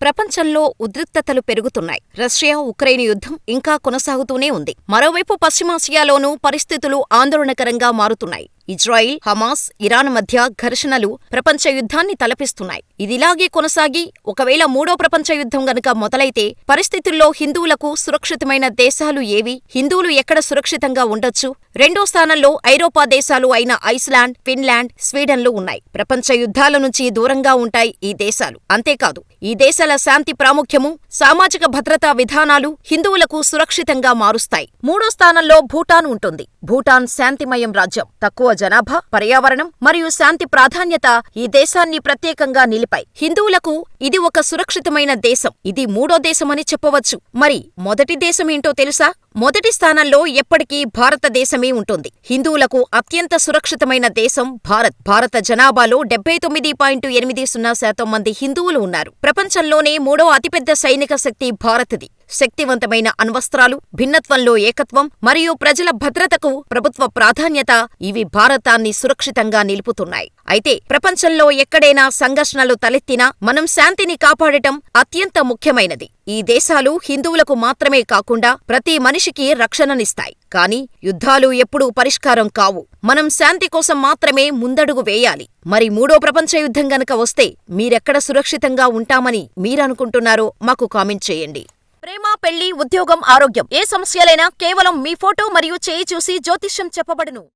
ప్రపంచంలో ఉద్రిక్తతలు పెరుగుతున్నాయి. రష్యా ఉక్రెయిన్ యుద్ధం ఇంకా కొనసాగుతూనే ఉంది. మరోవైపు పశ్చిమాసియాలోనూ పరిస్థితులు ఆందోళనకరంగా మారుతున్నాయి. ఇజ్రాయిల్, హమాస్, ఇరాన్ మధ్య ఘర్షణలు ప్రపంచ యుద్ధాన్ని తలపిస్తున్నాయి. ఇదిలాగే కొనసాగి ఒకవేళ మూడో ప్రపంచ యుద్ధం గనుక మొదలైతే పరిస్థితుల్లో హిందువులకు సురక్షితమైన దేశాలు ఏవి? హిందువులు ఎక్కడ సురక్షితంగా ఉండొచ్చు? రెండో స్థానంలో ఐరోపా దేశాలు అయిన ఐస్లాండ్, ఫిన్లాండ్, స్వీడన్లు ఉన్నాయి. ప్రపంచ యుద్ధాల నుంచి దూరంగా ఉంటాయి ఈ దేశాలు. అంతేకాదు ఈ దేశాల శాంతి ప్రాముఖ్యము, సామాజిక భద్రతా విధానాలు హిందువులకు సురక్షితంగా మారుస్తాయి. మూడో స్థానంలో భూటాన్ ఉంటుంది. భూటాన్ శాంతిమయం రాజ్యం. తక్కువ జనాభా, పర్యావరణం మరియు శాంతి ప్రాధాన్యత ఈ దేశాన్ని ప్రత్యేకంగా నిలిపాయి. హిందువులకు ఇది ఒక సురక్షితమైన దేశం. ఇది మూడో దేశమని చెప్పవచ్చు. మరి మొదటి దేశమేంటో తెలుసా? మొదటి స్థానంలో ఎప్పటికీ భారతదేశమే ఉంటుంది. హిందువులకు అత్యంత సురక్షితమైన దేశం భారత్. భారత జనాభాలో 79.80% మంది హిందువులు ఉన్నారు. ప్రపంచంలోనే మూడో అతిపెద్ద సైనిక శక్తి భారత్ది. శక్తివంతమైన అణ్వస్త్రాలు, భిన్నత్వంలో ఏకత్వం మరియు ప్రజల భద్రతకు ప్రభుత్వ ప్రాధాన్యత ఇవి భారతాన్ని సురక్షితంగా నిలుపుతున్నాయి. అయితే ప్రపంచంలో ఎక్కడైనా సంఘర్షణలు తలెత్తినా మనం శాంతిని కాపాడటం అత్యంత ముఖ్యమైనది. ఈ దేశాలు హిందువులకు మాత్రమే కాకుండా ప్రతి మనిషికి రక్షణనిస్తాయి. కానీ యుద్ధాలు ఎప్పుడూ పరిష్కారం కావు. మనం శాంతి కోసం మాత్రమే ముందడుగు వేయాలి. మరి మూడో ప్రపంచ యుద్ధం గనక వస్తే మీరెక్కడ సురక్షితంగా ఉంటామని మీరనుకుంటున్నారో మాకు కామెంట్ చేయండి. ప్రేమ, పెళ్లి, ఉద్యోగం, ఆరోగ్యం ఏ సమస్యలైనా కేవలం మీ ఫోటో మరియు చేయి చూసి జ్యోతిష్యం చెప్పబడును.